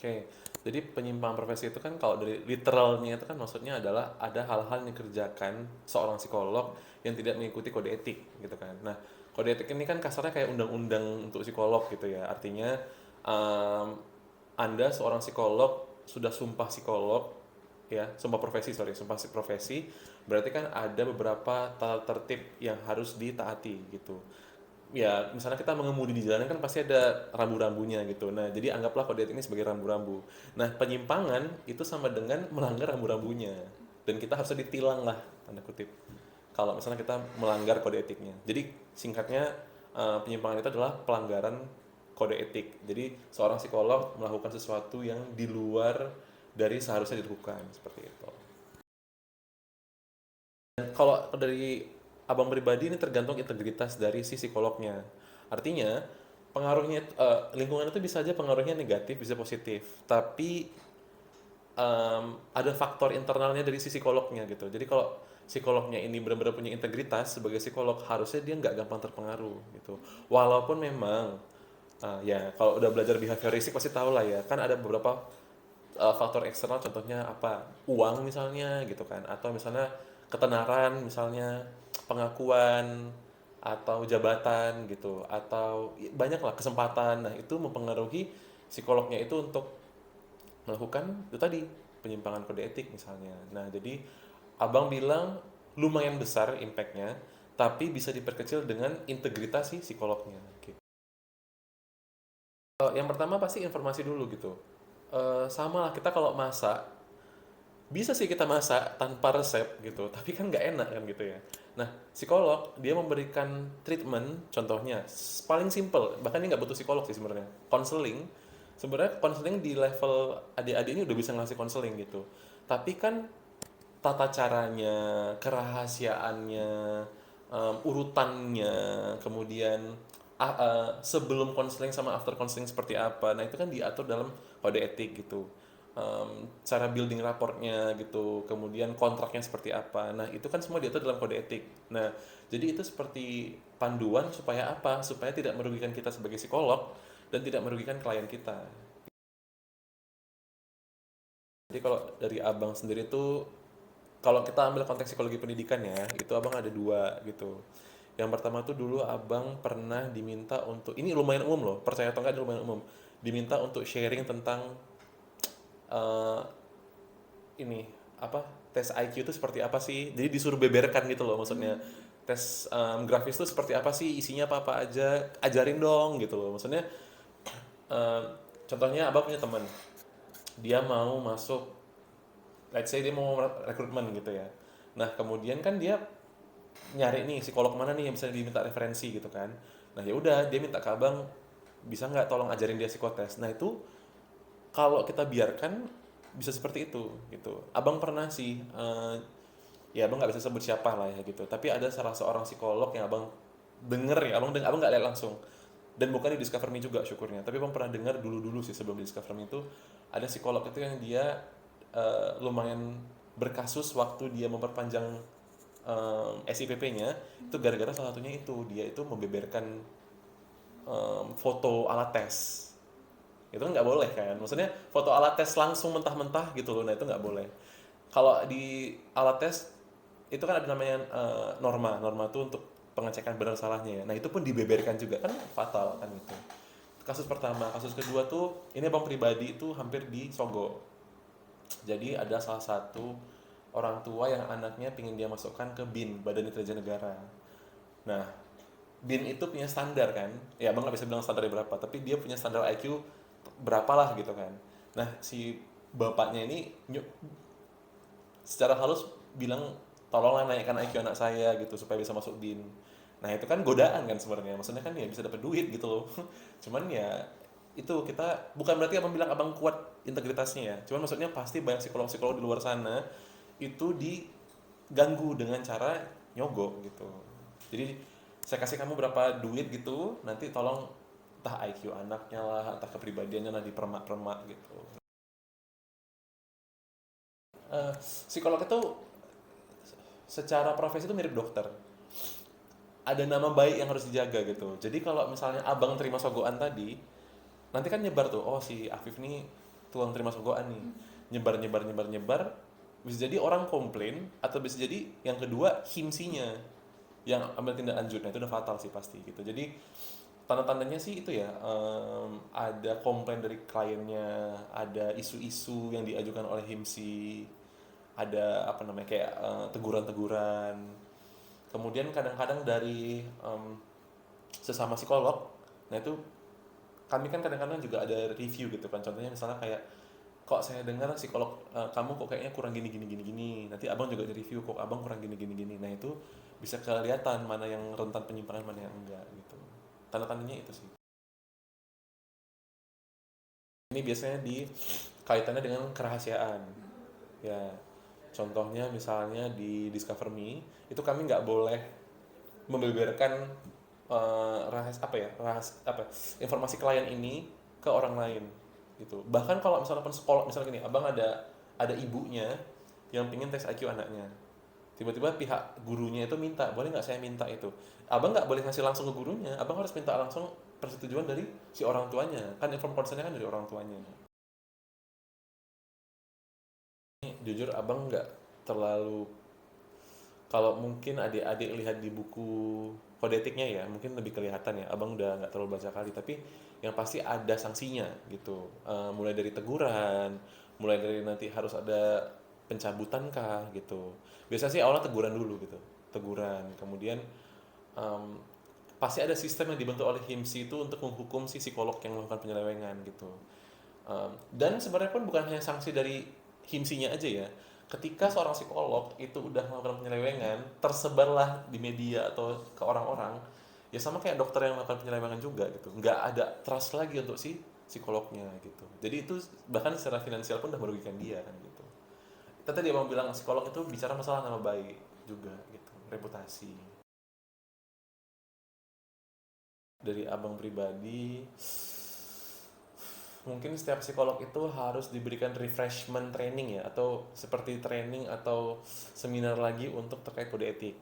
Oke, jadi penyimpangan profesi itu kan kalau dari literalnya itu kan maksudnya adalah ada hal-hal yang dikerjakan seorang psikolog yang tidak mengikuti kode etik gitu kan. Nah, kode etik ini kan kasarnya kayak undang-undang untuk psikolog gitu ya. Artinya em, Anda seorang psikolog sudah sumpah psikolog ya, sumpah profesi sorry, sumpah profesi berarti kan ada beberapa tata tertib yang harus ditaati gitu. Ya misalnya kita mengemudi di jalanan kan pasti ada rambu-rambunya gitu. Nah jadi anggaplah kode etik ini sebagai rambu-rambu. Nah penyimpangan itu sama dengan melanggar rambu-rambunya dan kita harusnya ditilang lah tanda kutip kalau misalnya kita melanggar kode etiknya. Jadi singkatnya penyimpangan itu adalah pelanggaran kode etik. Jadi seorang psikolog melakukan sesuatu yang di luar dari seharusnya dilakukan seperti itu. Kalau dari abang pribadi ini tergantung integritas dari si psikolognya. Artinya pengaruhnya lingkungan itu bisa aja pengaruhnya negatif, bisa positif. Tapi ada faktor internalnya dari si psikolognya gitu. Jadi kalau psikolognya ini benar-benar punya integritas sebagai psikolog, harusnya dia nggak gampang terpengaruh gitu. Walaupun memang ya kalau udah belajar behavioristik pasti tahu lah ya, kan ada beberapa faktor eksternal contohnya apa uang misalnya gitu kan atau misalnya ketenaran misalnya pengakuan atau jabatan gitu atau banyak lah kesempatan. Nah itu mempengaruhi psikolognya itu untuk melakukan itu tadi penyimpangan kode etik misalnya. Nah jadi abang bilang lumayan besar impactnya tapi bisa diperkecil dengan integritas si psikolognya gitu. Yang pertama pasti informasi dulu gitu. Sama lah kita kalau masak bisa sih kita masak tanpa resep gitu, tapi kan nggak enak kan gitu ya. Nah, psikolog dia memberikan treatment, contohnya paling simple, bahkan ini nggak butuh psikolog sih sebenarnya. Konseling, sebenarnya konseling di level adik-adik ini udah bisa ngasih konseling gitu. Tapi kan tata caranya, kerahasiaannya, urutannya, kemudian sebelum konseling sama after konseling seperti apa. Nah, itu kan diatur dalam kode etik gitu. Cara building raportnya gitu, kemudian kontraknya seperti apa. Nah, itu kan semua diatur dalam kode etik. Nah, jadi itu seperti panduan supaya apa? Supaya tidak merugikan kita sebagai psikolog dan tidak merugikan klien kita. Jadi kalau dari abang sendiri tuh kalau kita ambil konteks psikologi pendidikan ya, itu abang ada dua gitu. Yang pertama tuh dulu abang pernah diminta untuk, ini lumayan umum loh, percaya atau enggak ini lumayan umum, diminta untuk sharing tentang eh, ini apa tes IQ itu seperti apa sih? Jadi disuruh beberkan gitu loh maksudnya. Tes grafis itu seperti apa sih? Isinya apa-apa aja? Ajarin dong gitu loh. Maksudnya eh, contohnya abang punya teman, dia mau masuk, let's say dia mau rekrutmen gitu ya. Nah, kemudian kan dia nyari nih psikolog mana nih yang bisa diminta referensi gitu kan. Nah, ya udah dia minta ke abang bisa nggak tolong ajarin dia psikotes. Nah, itu kalau kita biarkan bisa seperti itu gitu. Abang pernah sih ya abang nggak bisa sebut siapa lah ya gitu. Tapi ada salah seorang psikolog yang abang denger ya, abang nggak lihat langsung. Dan bukan di Discover Me juga syukurnya. Tapi abang pernah dengar dulu-dulu sih sebelum di Discover Me itu ada psikolog itu yang dia lumayan berkasus waktu dia memperpanjang SIPP-nya itu gara-gara salah satunya itu dia itu membeberkan foto alat tes. Itu kan nggak boleh kan, maksudnya foto alat tes langsung mentah-mentah gitu loh. Nah itu nggak boleh. Kalau di alat tes itu kan ada namanya norma tuh untuk pengecekan benar salahnya ya. Nah itu pun dibeberkan juga kan fatal kan itu. Kasus pertama, kasus kedua tuh ini abang pribadi itu hampir disogok. Jadi ada salah satu orang tua yang anaknya pingin dia masukkan ke BIN, Badan Intelijen Negara. Nah, BIN itu punya standar kan, ya abang nggak bisa bilang standarnya berapa, tapi dia punya standar IQ berapa lah gitu kan. Nah, si bapaknya ini secara halus bilang tolonglah naikkan IQ anak saya gitu supaya bisa masuk BIN. Nah itu kan godaan kan sebenarnya, maksudnya kan ya bisa dapat duit gitu loh. Cuman ya itu kita bukan berarti abang bilang abang kuat integritasnya ya. Cuman maksudnya pasti banyak psikolog-psikolog di luar sana itu diganggu dengan cara nyogok gitu. Jadi saya kasih kamu berapa duit gitu, nanti tolong entah IQ anaknya lah, entah kepribadiannya lah dipermak-permak gitu. Psikolog itu secara profesi itu mirip dokter. Ada nama baik yang harus dijaga gitu. Jadi kalau misalnya abang terima sogokan tadi, nanti kan nyebar tuh, oh si Afif nih tukang terima sogokan nih, nyebar, bisa jadi orang komplain atau bisa jadi yang kedua himsinya yang ambil tindak lanjut. Nah itu udah fatal sih pasti gitu. Jadi tanda-tandanya sih itu ya, ada komplain dari kliennya, ada isu-isu yang diajukan oleh himsi, ada apa namanya kayak teguran-teguran. Kemudian kadang-kadang dari sesama psikolog. Nah itu kami kan kadang-kadang juga ada review gitu kan. Contohnya misalnya kayak, kok saya dengar psikolog kamu kok kayaknya kurang gini gini gini gini. Nanti abang juga di review, kok abang kurang gini gini gini. Nah itu bisa kelihatan mana yang rentan penyimpangan, mana yang enggak gitu. Tanda-tandanya itu sih. Ini biasanya di kaitannya dengan kerahasiaan. Ya, contohnya misalnya di Discover Me, itu kami nggak boleh membeberkan informasi klien ini ke orang lain gitu. Bahkan kalau misalnya sekolah, misalnya gini, abang ada ibunya yang pingin tes IQ anaknya, tiba-tiba pihak gurunya itu minta, boleh nggak saya minta itu, abang nggak boleh ngasih langsung ke gurunya, abang harus minta langsung persetujuan dari si orang tuanya, kan inform consentnya kan dari orang tuanya. Ini jujur abang nggak terlalu, kalau mungkin adik-adik lihat di buku kode etiknya ya mungkin lebih kelihatan ya, abang udah nggak terlalu baca kali, tapi yang pasti ada sanksinya gitu. Mulai dari teguran, mulai dari nanti harus ada pencabutan kah gitu. Biasanya sih awalnya teguran dulu gitu, teguran, kemudian em, pasti ada sistem yang dibentuk oleh HIMSI itu untuk menghukum si psikolog yang melakukan penyelewengan gitu. Dan sebenarnya pun bukan hanya sanksi dari himsinya aja ya. Ketika seorang psikolog itu udah melakukan penyelewengan, tersebarlah di media atau ke orang-orang, ya sama kayak dokter yang melakukan penyelewengan juga gitu. Nggak ada trust lagi untuk si psikolognya gitu. Jadi itu bahkan secara finansial pun udah merugikan dia kan gitu. Tadi abang bilang psikolog itu bicara masalah nama baik juga gitu, reputasi. Dari abang pribadi, mungkin setiap psikolog itu harus diberikan refreshment training ya, atau seperti training atau seminar lagi untuk terkait kode etik.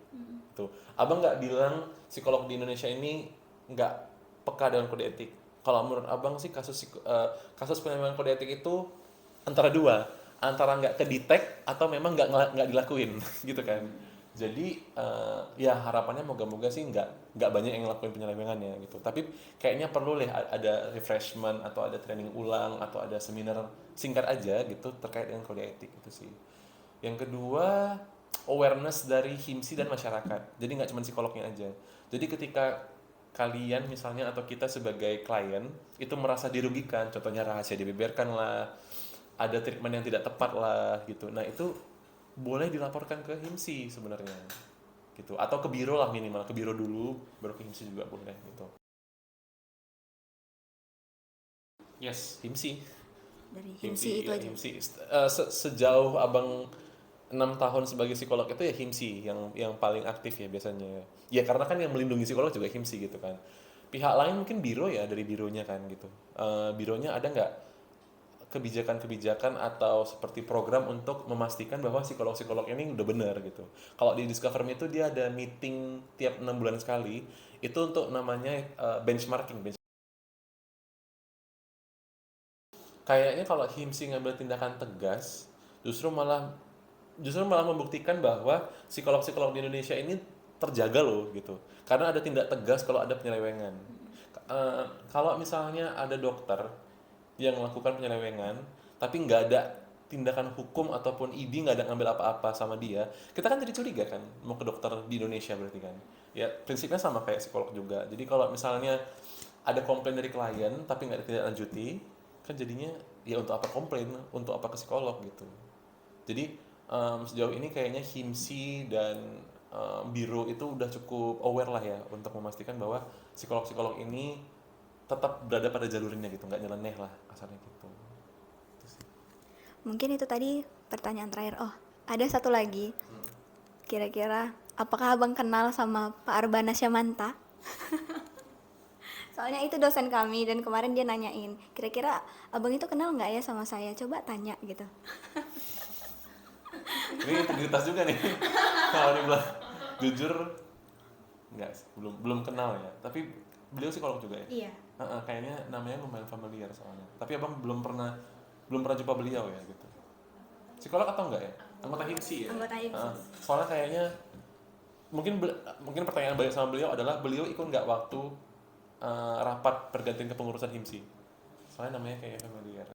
Tuh, abang nggak bilang psikolog di Indonesia ini nggak peka dengan kode etik. Kalau menurut abang sih kasus penyelenggaraan kode etik itu antara dua, antara nggak kedetek atau memang nggak dilakuin gitu kan. Jadi ya harapannya moga-moga sih nggak banyak yang ngelakuin penyelewengan ya gitu. Tapi kayaknya perlu ada refreshment atau ada training ulang atau ada seminar singkat aja gitu terkait dengan kode etik itu sih. Yang kedua, awareness dari HIMSI dan masyarakat. Jadi nggak cuma psikolognya aja. Jadi ketika kalian misalnya atau kita sebagai klien itu merasa dirugikan, contohnya rahasia dibeberkan lah, ada treatment yang tidak tepat lah gitu. Nah itu boleh dilaporkan ke HIMSI sebenarnya gitu, atau ke biro lah, minimal ke biro dulu baru ke HIMSI juga boleh gitu. Yes, HIMSI. Dari HIMSI himsi itu ya, aja. HIMSI. Sejauh abang 6 tahun sebagai psikolog itu ya HIMSI yang paling aktif ya biasanya. Ya karena kan yang melindungi psikolog juga HIMSI gitu kan. Pihak lain mungkin biro ya, dari bironya kan gitu. Bironya ada nggak kebijakan-kebijakan atau seperti program untuk memastikan bahwa psikolog-psikolog ini udah benar gitu. Kalau di Discover Me itu dia ada meeting tiap 6 bulan sekali, itu untuk namanya benchmarking. Kayaknya kalau HIMSI ngambil tindakan tegas, justru malah justru malah membuktikan bahwa psikolog-psikolog di Indonesia ini terjaga loh gitu. Karena ada tindak tegas kalau ada penyelewengan. Kalau misalnya ada dokter yang melakukan penyelewengan, tapi nggak ada tindakan hukum ataupun ID nggak ada ngambil apa-apa sama dia, kita kan jadi curiga kan mau ke dokter di Indonesia berarti kan. Ya prinsipnya sama kayak psikolog juga. Jadi kalau misalnya ada komplain dari klien tapi nggak ditindaklanjuti, kan jadinya ya untuk apa komplain, untuk apa ke psikolog gitu. Jadi sejauh ini kayaknya HIMSI dan biro itu udah cukup aware lah ya untuk memastikan bahwa psikolog-psikolog ini tetap berada pada jalurnya gitu, nggak nyeleneh lah kasarnya gitu. Itu sih. Mungkin itu tadi pertanyaan terakhir. Oh, ada satu lagi. Kira-kira apakah abang kenal sama Pak Arbana Syamanta? Soalnya itu dosen kami dan kemarin dia nanyain, kira-kira abang itu kenal nggak ya sama saya? Coba tanya gitu. Ini integritas juga nih. Kalau dibilang jujur nggak sih, belum kenal ya. Tapi beliau psikolog juga ya. Iya. Kayaknya namanya lumayan familiar soalnya. Tapi abang belum pernah belum pernah jumpa beliau ya gitu. Psikolog atau enggak ya? Anggota HIMSI ya. Anggota HIMSI. Soalnya kayaknya mungkin pertanyaan balik sama beliau adalah beliau ikut nggak waktu rapat pergantian kepengurusan HIMSI. Soalnya namanya kayak familiar.